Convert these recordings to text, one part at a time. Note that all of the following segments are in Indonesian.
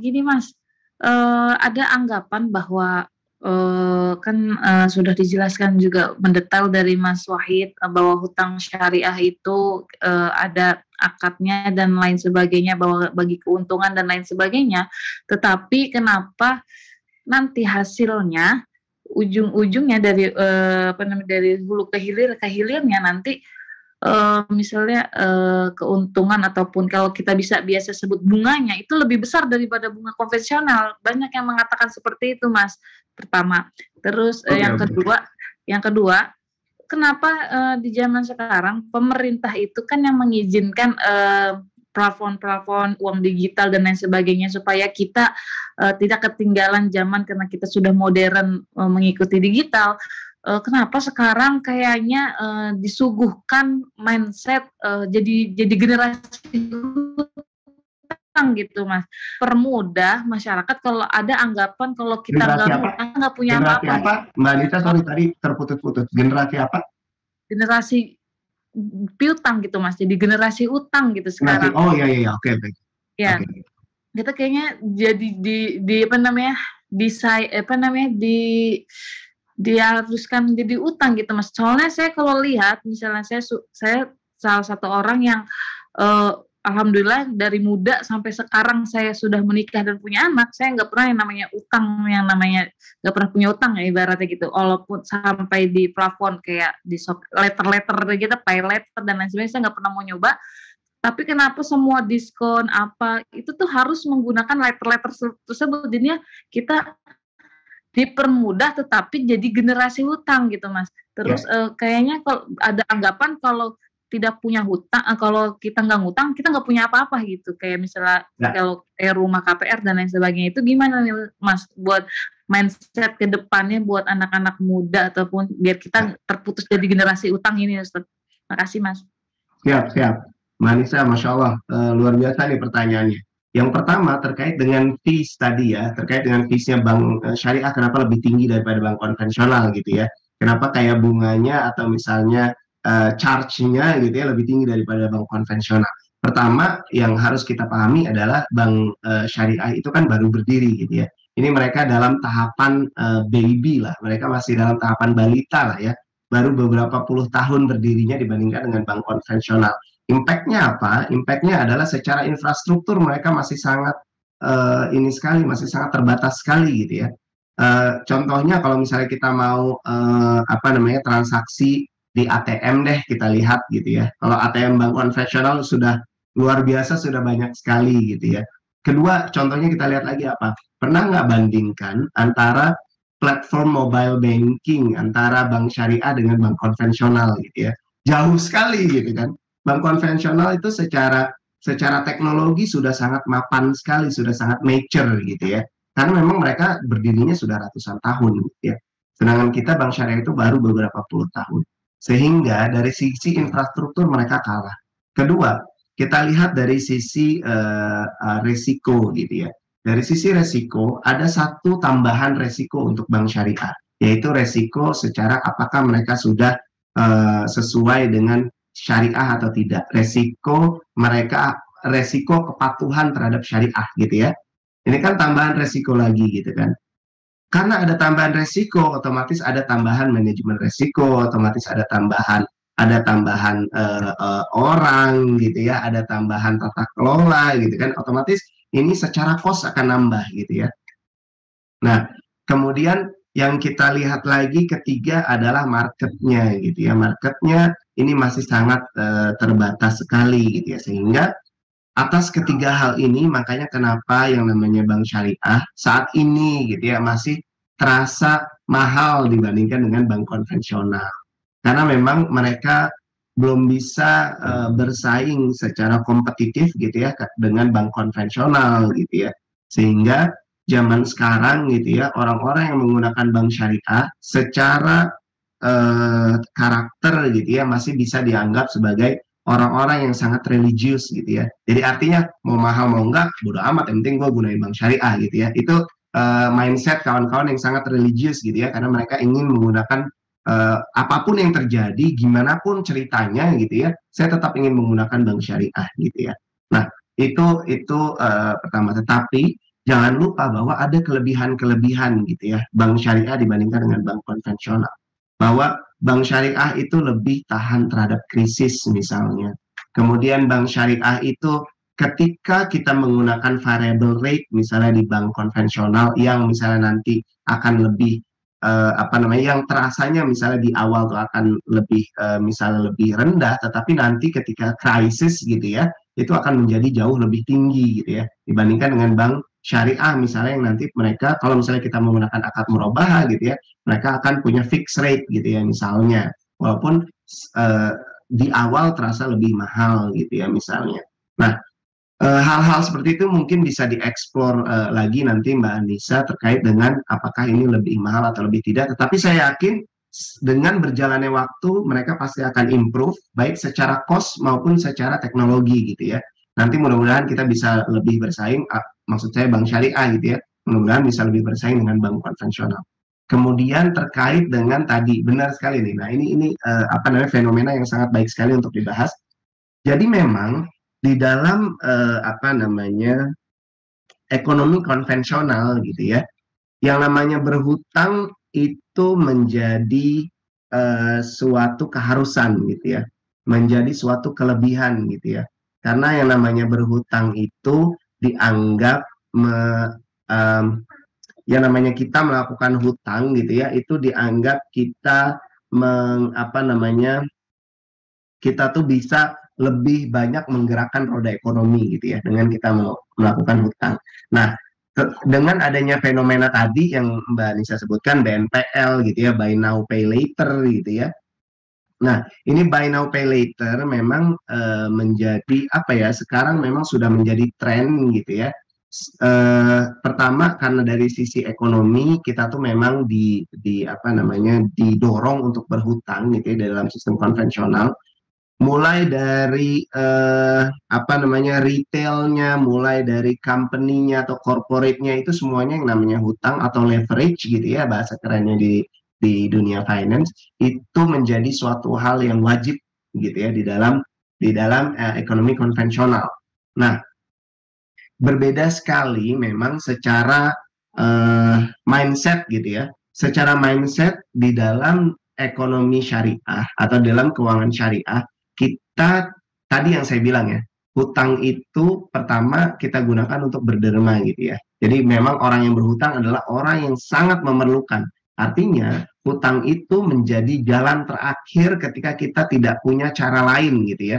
Gini Mas, ada anggapan bahwa, kan, sudah dijelaskan juga mendetail dari Mas Wahid, bahwa hutang syariah itu, ada akadnya dan lain sebagainya, bahwa bagi keuntungan dan lain sebagainya. Tetapi kenapa nanti hasilnya, ujung-ujungnya dari, apa namanya, dari hulu ke hilirnya nanti, misalnya, keuntungan ataupun kalau kita bisa biasa sebut bunganya itu lebih besar daripada bunga konvensional. Banyak yang mengatakan seperti itu, Mas, pertama. Terus, Oke, oke. yang kedua, kenapa, di zaman sekarang pemerintah itu kan yang mengizinkan, plafon-plafon uang digital dan lain sebagainya supaya kita, tidak ketinggalan zaman karena kita sudah modern, mengikuti digital. Kenapa sekarang kayaknya, disuguhkan mindset, jadi generasi hutang gitu, Mas. Permudah masyarakat kalau ada anggapan kalau kita Generasi nggak apa? ngutang nggak punya Generasi apa-apa apa? gitu. Mbak Anissa, sorry tadi terputus-putus. Generasi apa? Generasi piutang gitu, Mas, jadi generasi utang gitu Generasi, sekarang. oh iya, iya, iya. Oke, baik. Ya, Oke. kita kayaknya jadi di apa namanya, apa namanya, diharuskan jadi utang gitu, Mas. Soalnya saya kalau lihat misalnya saya salah satu orang yang, eee, alhamdulillah dari muda sampai sekarang saya sudah menikah dan punya anak, saya nggak pernah yang namanya nggak pernah punya utang ya ibaratnya gitu. Walaupun sampai di plafon kayak di letter-letter gitu, pay letter dan lain sebagainya, saya nggak pernah mau nyoba. Tapi kenapa semua diskon apa, itu tuh harus menggunakan letter-letter tersebut. Jadinya kita dipermudah tetapi jadi generasi hutang gitu, Mas. Terus, Ya, kayaknya kalau ada anggapan kalau tidak punya hutang, kalau kita nggak ngutang, kita nggak punya apa-apa gitu. Kayak misalnya ya, kalau kayak rumah KPR dan lain sebagainya. Itu gimana nih, Mas, buat mindset ke depannya buat anak-anak muda ataupun biar ya. kita terputus dari generasi utang ini, Ustaz. Makasih, Mas. Siap, siap. Manisa, Masya Allah, luar biasa nih pertanyaannya. Yang pertama terkait dengan fees tadi ya, terkait dengan feesnya bank syariah kenapa lebih tinggi daripada bank konvensional gitu ya. Kenapa kayak bunganya atau misalnya charge-nya gitu ya lebih tinggi daripada bank konvensional. Pertama yang harus kita pahami adalah bank syariah itu kan baru berdiri gitu ya. Ini mereka dalam tahapan baby lah, mereka masih dalam tahapan balita lah ya, baru beberapa puluh tahun berdirinya dibandingkan dengan bank konvensional. Impact-nya apa? Impact-nya adalah secara infrastruktur mereka masih sangat ini sekali, masih sangat terbatas sekali gitu ya. Contohnya kalau misalnya kita mau apa namanya transaksi di ATM deh kita lihat gitu ya. Kalau ATM bank konvensional sudah luar biasa, sudah banyak sekali gitu ya. Kedua, contohnya kita lihat lagi apa? Pernah nggak bandingkan antara platform mobile banking antara bank syariah dengan bank konvensional gitu ya. Jauh sekali gitu kan. Bank konvensional itu secara teknologi sudah sangat mapan sekali, sudah sangat mature gitu ya. Karena memang mereka berdirinya sudah ratusan tahun gitu ya. Sedangkan kita bank syariah itu baru beberapa puluh tahun. Sehingga dari sisi infrastruktur mereka kalah. Kedua, kita lihat dari sisi resiko gitu ya. Dari sisi resiko, ada satu tambahan resiko untuk bank syariah, yaitu resiko secara apakah mereka sudah sesuai dengan syariah atau tidak. Resiko kepatuhan terhadap syariah gitu ya. Ini kan tambahan resiko lagi gitu kan. Karena ada tambahan resiko, otomatis ada tambahan manajemen resiko, otomatis ada tambahan orang gitu ya, ada tambahan tata kelola gitu kan, otomatis ini secara cost akan nambah gitu ya. Nah, kemudian yang kita lihat lagi ketiga adalah marketnya gitu ya. Marketnya ini masih sangat terbatas sekali gitu ya. Sehingga atas ketiga hal ini makanya kenapa yang namanya bank syariah saat ini gitu ya masih terasa mahal dibandingkan dengan bank konvensional. Karena memang mereka belum bisa bersaing secara kompetitif gitu ya dengan bank konvensional gitu ya. Sehingga zaman sekarang gitu ya orang-orang yang menggunakan bank syariah secara karakter gitu ya masih bisa dianggap sebagai orang-orang yang sangat religius gitu ya. Jadi artinya mau mahal mau enggak bodo amat yang penting gue gunain bank syariah gitu ya. Itu mindset kawan-kawan yang sangat religius gitu ya karena mereka ingin menggunakan apapun yang terjadi, gimana pun ceritanya gitu ya, saya tetap ingin menggunakan bank syariah gitu ya. Nah, Itu pertama. Tetapi jangan lupa bahwa ada kelebihan-kelebihan gitu ya bank syariah dibandingkan dengan bank konvensional. Bahwa bank syariah itu lebih tahan terhadap krisis misalnya. Kemudian bank syariah itu ketika kita menggunakan variable rate misalnya di bank konvensional yang misalnya nanti akan lebih apa namanya yang terasanya misalnya di awal tuh akan lebih misalnya lebih rendah, tetapi nanti ketika krisis gitu ya itu akan menjadi jauh lebih tinggi gitu ya dibandingkan dengan bank syariah misalnya yang nanti mereka kalau misalnya kita menggunakan akad murabahah gitu ya mereka akan punya fixed rate gitu ya misalnya walaupun di awal terasa lebih mahal gitu ya misalnya. Nah, hal-hal seperti itu mungkin bisa dieksplor lagi nanti Mbak Anissa terkait dengan apakah ini lebih mahal atau lebih tidak. Tetapi saya yakin dengan berjalannya waktu mereka pasti akan improve baik secara cost maupun secara teknologi gitu ya. Nanti mudah-mudahan kita bisa lebih bersaing, maksud saya bank syariah gitu ya. Mudah-mudahan bisa lebih bersaing dengan bank konvensional. Kemudian terkait dengan tadi benar sekali nih. Nah ini apa namanya fenomena yang sangat baik sekali untuk dibahas. Jadi memang di dalam apa namanya ekonomi konvensional gitu ya, yang namanya berhutang itu menjadi suatu keharusan gitu ya, menjadi suatu kelebihan gitu ya. Karena yang namanya berhutang itu dianggap yang namanya kita melakukan hutang gitu ya, itu dianggap kita apa namanya kita tuh bisa lebih banyak menggerakkan roda ekonomi gitu ya dengan kita melakukan hutang. Nah, dengan adanya fenomena tadi yang Mbak Nisa sebutkan BNPL gitu ya, buy now pay later gitu ya. Nah, ini buy now pay later memang menjadi apa ya? Sekarang memang sudah menjadi tren gitu ya. Pertama karena dari sisi ekonomi kita tuh memang di apa namanya didorong untuk berhutang gitu ya dalam sistem konvensional mulai dari apa namanya retailnya, mulai dari company-nya atau corporate-nya itu semuanya yang namanya hutang atau leverage gitu ya bahasa kerennya di dunia finance itu menjadi suatu hal yang wajib gitu ya di dalam ekonomi konvensional. Nah, berbeda sekali memang secara mindset gitu ya. Secara mindset di dalam ekonomi syariah atau dalam keuangan syariah kita tadi yang saya bilang ya, hutang itu pertama kita gunakan untuk berderma gitu ya. Jadi memang orang yang berhutang adalah orang yang sangat memerlukan. Artinya hutang itu menjadi jalan terakhir ketika kita tidak punya cara lain gitu ya.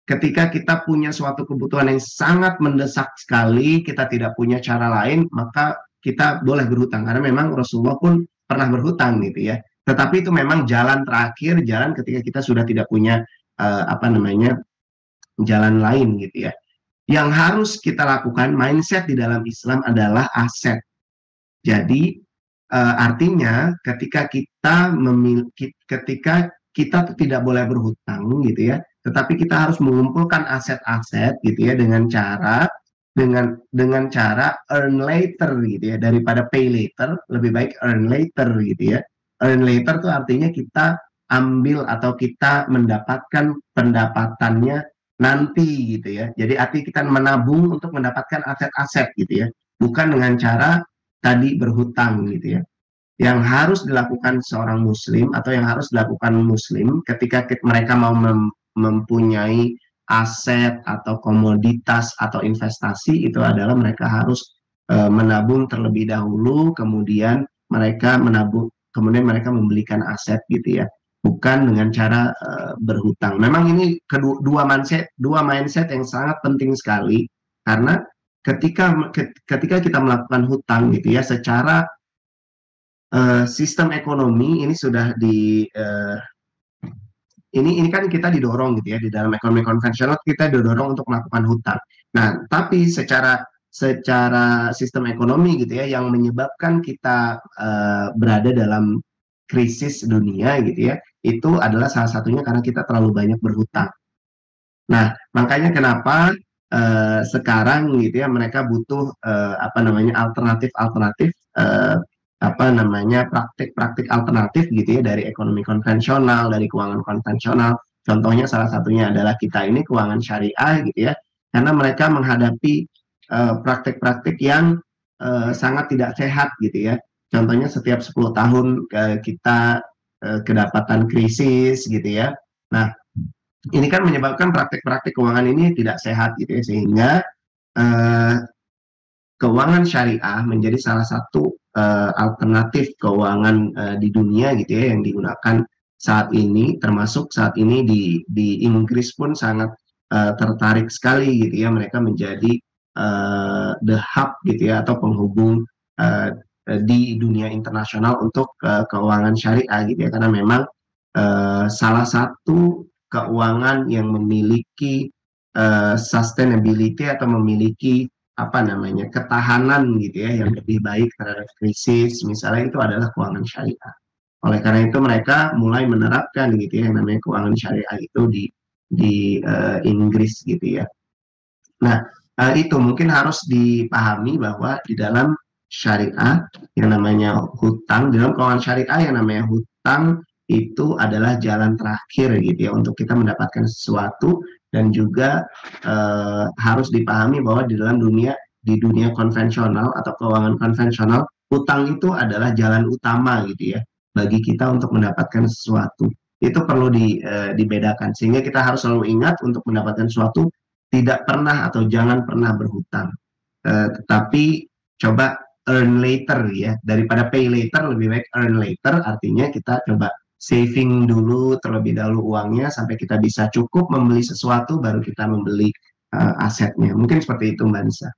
Ketika kita punya suatu kebutuhan yang sangat mendesak sekali, kita tidak punya cara lain, maka kita boleh berhutang. Karena memang Rasulullah pun pernah berhutang gitu ya. Tetapi itu memang jalan terakhir, jalan ketika kita sudah tidak punya apa namanya jalan lain gitu ya. Yang harus kita lakukan mindset di dalam Islam adalah aset. Jadi artinya ketika kita tidak boleh berhutang gitu ya, tetapi kita harus mengumpulkan aset-aset gitu ya dengan cara earn later gitu ya daripada pay later lebih baik earn later gitu ya. Earn later tuh artinya kita ambil atau kita mendapatkan pendapatannya nanti gitu ya. Jadi arti kita menabung untuk mendapatkan aset-aset gitu ya. Bukan dengan cara tadi berhutang gitu ya. Yang harus dilakukan seorang muslim atau yang harus dilakukan muslim ketika mereka mau mempunyai aset atau komoditas atau investasi itu adalah mereka harus menabung terlebih dahulu kemudian mereka membelikan aset gitu ya, bukan dengan cara berhutang. Memang ini dua mindset yang sangat penting sekali karena ketika kita melakukan hutang gitu ya secara sistem ekonomi ini sudah ini kan kita didorong gitu ya di dalam ekonomi konvensional kita didorong untuk melakukan hutang. Nah, tapi secara sistem ekonomi gitu ya yang menyebabkan kita berada dalam krisis dunia gitu ya, itu adalah salah satunya karena kita terlalu banyak berhutang. Nah, makanya kenapa sekarang gitu ya mereka butuh apa namanya alternatif apa namanya praktik-praktik alternatif gitu ya dari ekonomi konvensional, dari keuangan konvensional. Contohnya salah satunya adalah kita ini keuangan syariah gitu ya. karena mereka menghadapi praktek-praktek yang sangat tidak sehat gitu ya. Contohnya setiap 10 tahun kita kedapatan krisis gitu ya. Nah, ini kan menyebabkan praktek-praktek keuangan ini tidak sehat gitu ya, sehingga eh, keuangan syariah menjadi salah satu alternatif keuangan di dunia gitu ya yang digunakan saat ini, termasuk saat ini di Inggris pun sangat tertarik sekali gitu ya, mereka menjadi the hub gitu ya atau penghubung uh, di dunia internasional untuk keuangan syariah gitu ya, karena memang salah satu keuangan yang memiliki sustainability atau memiliki apa namanya ketahanan gitu ya yang lebih baik terhadap krisis misalnya itu adalah keuangan syariah. Oleh karena itu mereka mulai menerapkan gitu ya yang namanya keuangan syariah itu di Inggris gitu ya. Nah, itu mungkin harus dipahami bahwa di dalam syariah yang namanya hutang, di dalam keuangan syariah yang namanya hutang itu adalah jalan terakhir gitu ya untuk kita mendapatkan sesuatu, dan juga harus dipahami bahwa di dunia konvensional atau keuangan konvensional hutang itu adalah jalan utama gitu ya bagi kita untuk mendapatkan sesuatu. Itu perlu dibedakan sehingga kita harus selalu ingat untuk mendapatkan sesuatu tidak pernah atau jangan pernah berhutang. Tetapi coba earn later ya, daripada pay later lebih baik earn later, artinya kita coba saving dulu terlebih dahulu uangnya sampai kita bisa cukup membeli sesuatu baru kita membeli asetnya. Mungkin seperti itu Mbak Nisa.